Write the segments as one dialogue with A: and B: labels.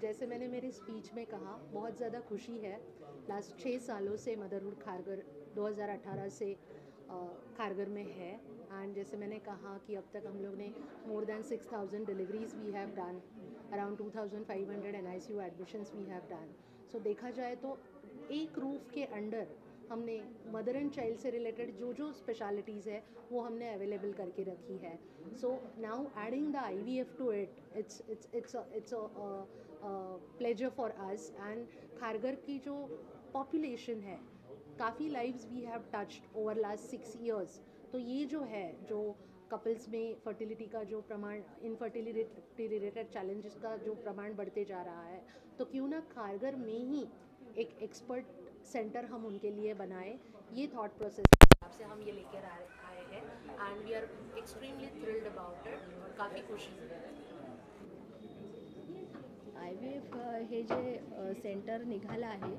A: जैसे मैंने मेरी स्पीच में कहा, बहुत ज़्यादा खुशी है। लास्ट 6 सालों से मदरहुड खारगर 2018 से खारगर में है। एंड जैसे मैंने कहा कि अब तक हम लोग ने more than 6,000 deliveries we have done, around 2,500 NICU admissions we have done. So देखा जाए तो एक रूफ के अंडर हमने मदर एंड चाइल्ड से रिलेटेड जो स्पेशलिटीज़ है वो हमने अवेलेबल करके रखी है। So now adding the IVF to it, it's pleasure for us. And Kharghar की जो पॉपुलेशन है, काफ़ी lives we have touched over last 6 years। तो ये जो है, जो कपल्स में फर्टिलिटी का जो प्रमाण, इनफर्टिलिटी रिलेटेड चैलेंजेस का जो प्रमाण बढ़ते जा रहा है, तो क्यों ना खारगर में ही एक एक्सपर्ट सेंटर हम उनके लिए बनाए। ये थॉट प्रोसेस के हिसाब से हम ये लेकर आए हैं and we are extremely thrilled about it. काफ़ी खुशी है।
B: IVF हे जे सेंटर निघालं आहे,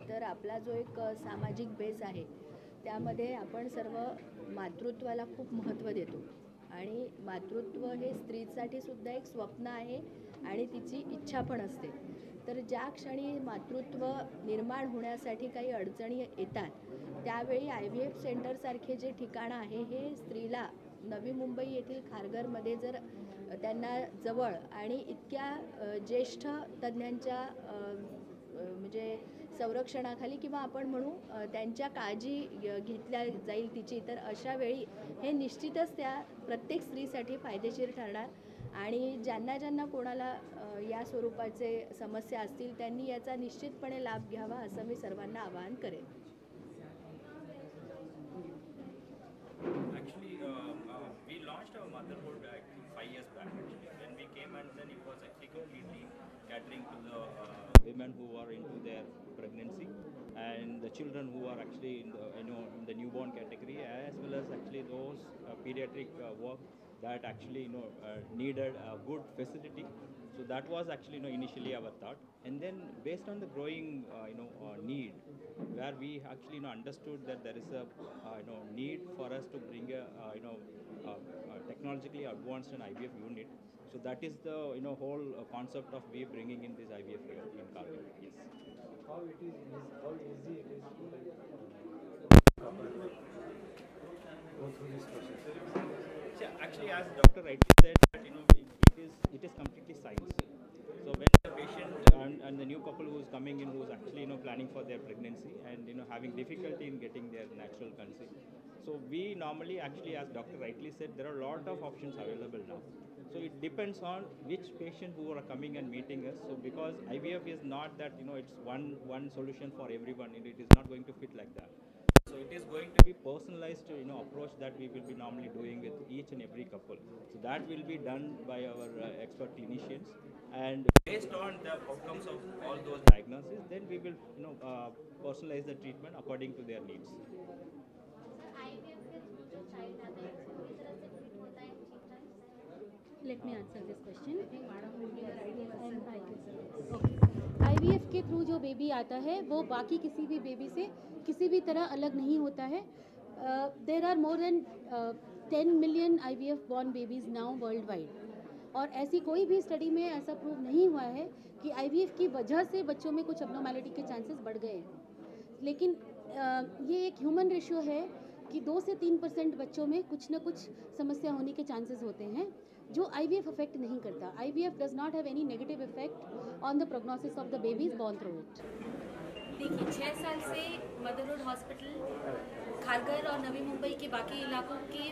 B: तर आपला जो एक सामाजिक बेस आहे त्यामध्ये आपण सर्व मातृत्वाला खूप महत्त्व देतो आणि मातृत्व हे स्त्रीसाठी सुद्धा एक स्वप्न आहे आणि तिची इच्छा पण असते। तर ज्या क्षणी मातृत्व निर्माण होण्यासाठी काही अडचणी येतात त्यावेळी IVF सेंटरसारखे जे ठिकाण आहे हे स्त्रीला नवी मुंबई येथील खारघरमध्ये जर त्यांना जवळ आणि इतक्या ज्येष्ठ तज्ज्ञांच्या म्हणजे संरक्षणाखाली किंवा आपण म्हणू त्यांच्या काळजी घेतल्या जाईल तिची, तर अशा वेळी हे निश्चितच त्या प्रत्येक स्त्रीसाठी फायदेशीर ठरणार आणि ज्यांना कोणाला या स्वरूपाचे समस्या असतील त्यांनी याचा निश्चितपणे लाभ घ्यावा असं मी सर्वांना आवाहन करेन।
C: Actually, we launched our motherhood 5 years back. Actually, when we came, and then it was actually completely catering to the women who are into their pregnancy and the children who are actually in the in the newborn category, as well as actually those pediatric work that actually needed a good facility. So that was actually initially our thought, and then based on the growing need, where we actually understood that there is a need for us to bring a technologically advanced and IVF unit. So that is the whole concept of we bringing in this IVF here in Kargil. Yes.
D: How easy it is to couple go through this process?
C: So actually, as Dr. rightly said, that it is completely science. So when the patient and the new couple who is coming in, who is actually planning for their pregnancy and having difficulty in getting their natural conceive, so we normally actually, as Dr. rightly said, there are a lot of options available now. So it depends on which patient who are coming and meeting us. So because IVF is not that it's one solution for everyone, it is not going to fit like that. So it is going to be personalized approach that we will be normally doing with each and every couple. So that will be done by our expert clinicians, and based on the outcomes of all those diagnoses, then we will personalize the treatment according to their needs.
E: Let me answer this question. IVF के through जो baby आता है वो बाकी किसी भी baby से किसी भी तरह अलग नहीं होता है। There are more than 10 million IVF born babies now worldwide, और ऐसी कोई भी स्टडी में ऐसा प्रूव नहीं हुआ है कि IVF की वजह से बच्चों में कुछ अबनॉर्मैलिटी के चांसेस बढ़ गए हैं। लेकिन ये एक ह्यूमन रेशियो है कि 2 से 3% बच्चों में कुछ ना कुछ समस्या होने के चांसेस होते हैं जो IVF अफेक्ट नहीं करता। IVF does not have any negative effect on the prognosis of the babies born through it.
F: देखिए, 6 साल से मदरहुड हॉस्पिटल खारघर और नवी मुंबई के बाकी इलाकों के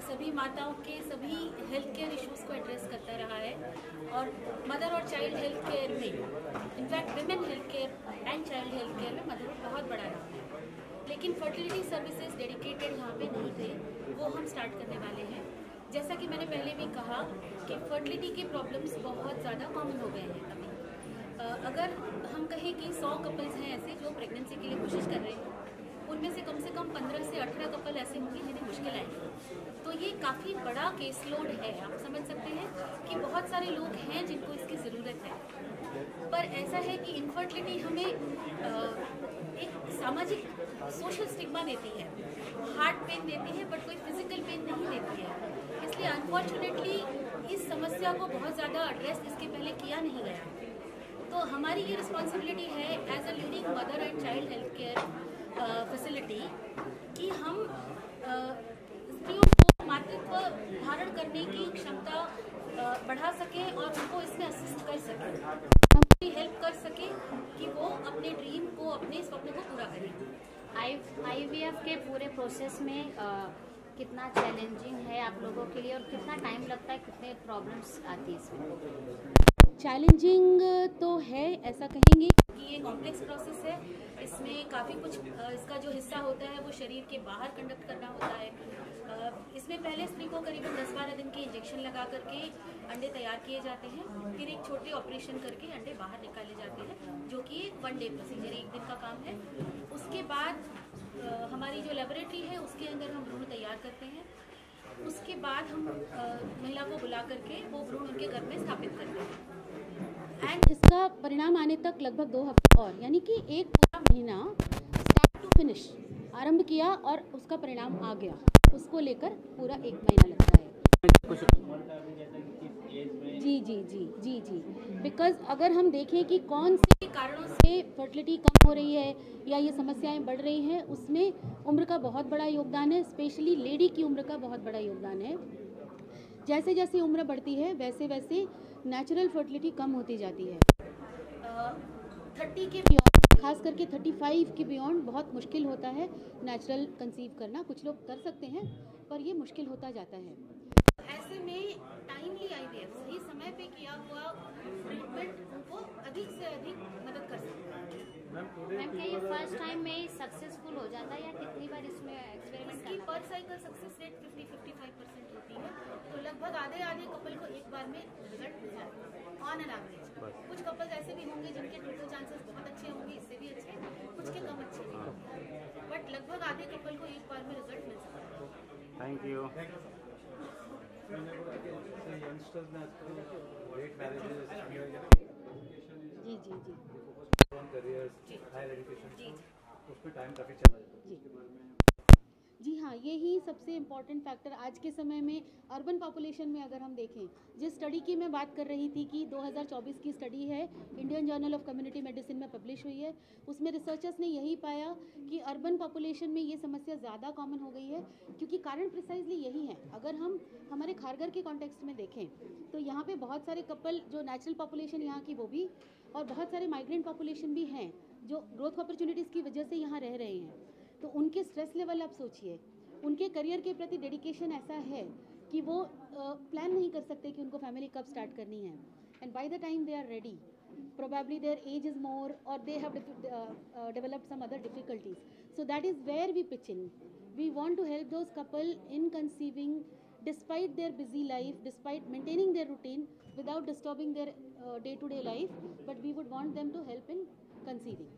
F: सभी माताओं के सभी हेल्थ केयर इश्यूज़ को एड्रेस करता रहा है, और मदर और चाइल्ड हेल्थ केयर में, in fact women health care and child health care में मदरहुड बहुत बड़ा रहा है। लेकिन फर्टिलिटी सर्विसेज डेडिकेटेड यहाँ पे नहीं थे, वो हम स्टार्ट करने वाले हैं। जैसा कि मैंने पहले भी कहा कि फर्टिलिटी के प्रॉब्लम्स बहुत ज़्यादा कॉमन हो गए हैं अभी। अगर हम कहें कि 100 कपल्स हैं ऐसे जो प्रेगनेंसी के लिए कोशिश कर रहे हैं, उनमें से कम 15 से 18 कपल ऐसे होंगे जिन्हें मुश्किल आएगी। तो ये काफ़ी बड़ा केस लोड है। आप समझ सकते हैं कि बहुत सारे लोग हैं जिनको इसकी ज़रूरत है, पर ऐसा है कि इनफर्टिलिटी हमें एक सामाजिक सोशल स्टिग्मा देती है, हार्ट पेन देती है, बट कोई फिजिकल पेन नहीं देती है। ऑनेस्टली अनफॉर्चुनेटली इस समस्या को बहुत ज़्यादा एड्रेस इसके पहले किया नहीं गया। तो हमारी ये रिस्पॉन्सिबिलिटी है as a leading mother and child health care facility कि हम स्त्रियों को मातृत्व धारण करने की क्षमता बढ़ा सकें और उनको इसमें असिस्ट कर सकें, उनकी हेल्प कर सकें कि वो अपने ड्रीम को, अपने स्वप्न को पूरा करें।
E: IVF के पूरे प्रोसेस में कितना चैलेंजिंग है आप लोगों के लिए और कितना टाइम लगता है, कितने प्रॉब्लम्स आती है इसमें? चैलेंजिंग तो है, ऐसा कहेंगे
F: कि ये कॉम्प्लेक्स प्रोसेस है। इसमें काफ़ी कुछ इसका जो हिस्सा होता है वो शरीर के बाहर कंडक्ट करना होता है। इसमें पहले स्त्री को करीबन 10-12 दिन के इंजेक्शन लगा करके अंडे तैयार किए जाते हैं, फिर एक छोटे ऑपरेशन करके अंडे बाहर निकाले जाते हैं, जो कि एक 1 डे प्रोसीजर, 1 दिन का काम है। उसके बाद हमारी जो लेबोरेटरी है उसके अंदर हम भ्रूण तैयार करते हैं। उसके बाद हम महिला को बुला करके वो भ्रूण उनके घर में स्थापित करते हैं।
E: एंड इसका परिणाम आने तक लगभग 2 हफ्ते और, यानी कि एक पूरा महीना स्टार्ट टू फिनिश आरंभ किया और उसका परिणाम आ गया, उसको लेकर पूरा 1 महीना लगता है। जी बिकॉज अगर हम देखें कि कौन से कारणों से फर्टिलिटी कम हो रही है या ये समस्याएं बढ़ रही हैं, उसमें उम्र का बहुत बड़ा योगदान है, स्पेशली लेडी की उम्र का बहुत बड़ा योगदान है। जैसे जैसे उम्र बढ़ती है वैसे वैसे नेचुरल फर्टिलिटी कम होती जाती है।
F: 30 के
E: बियॉन्ड, खास करके 35 के बियॉन्ड बहुत मुश्किल होता है नेचुरल कंसीव करना। कुछ लोग कर सकते हैं पर ये मुश्किल होता जाता है।
F: ऐसे में टाइमली IVF, सही समय पे किया हुआ ट्रीटमेंट उनको अधिक से अधिक मदद कर सकता है।
E: मैम क्या ये फर्स्ट टाइम में सक्सेसफुल हो जाता है या कितनी बार इसमें एक्सपेरिमेंट
F: इसकी पर साइकिल सक्सेस रेट 50-55% होती है, तो लगभग आधे कपल को एक बार में रिजल्ट मिल जाता है ऑन एन एवरेज। कुछ कपल ऐसे भी होंगे जिनके ट्रिपल चांसेस बहुत अच्छे होंगे, इससे भी अच्छे, कुछ के कम अच्छे नहीं होंगे, बट लगभग आधे कपल को एक बार में रिजल्ट मिल सकता है।
D: Thank you. यंगस्टर्स ने आजकल लेट मैरिजेस
E: जी
D: करियर्स, हायर एजुकेशन, उसमें टाइम काफ़ी चला जाता है।
E: जी हाँ, यही सबसे इम्पॉर्टेंट फैक्टर आज के समय में अर्बन पॉपुलेशन में अगर हम देखें, जिस स्टडी की मैं बात कर रही थी कि 2024 की स्टडी है, Indian journal of community medicine में पब्लिश हुई है, उसमें रिसर्चर्स ने यही पाया कि अर्बन पॉपुलेशन में ये समस्या ज़्यादा कॉमन हो गई है, क्योंकि कारण प्रिसाइजली यही है। अगर हम हमारे खारघर के कॉन्टेक्स्ट में देखें तो यहाँ पे बहुत सारे कपल जो नेचुरल पॉपुलेशन यहाँ की वो भी, और बहुत सारे माइग्रेंट पॉपुलेशन भी हैं जो ग्रोथ अपॉर्चुनिटीज़ की वजह से यहाँ रह रहे हैं। तो उनके स्ट्रेस लेवल आप सोचिए, उनके करियर के प्रति डेडिकेशन ऐसा है कि वो प्लान नहीं कर सकते कि उनको फैमिली कब स्टार्ट करनी है। And by the time they are ready, probably their age is more or they have developed some other difficulties. So that is where we pitch in. We want to help those couple in conceiving despite their busy life, despite maintaining their routine without disturbing their day-to-day life, but we would want them to help in conceiving.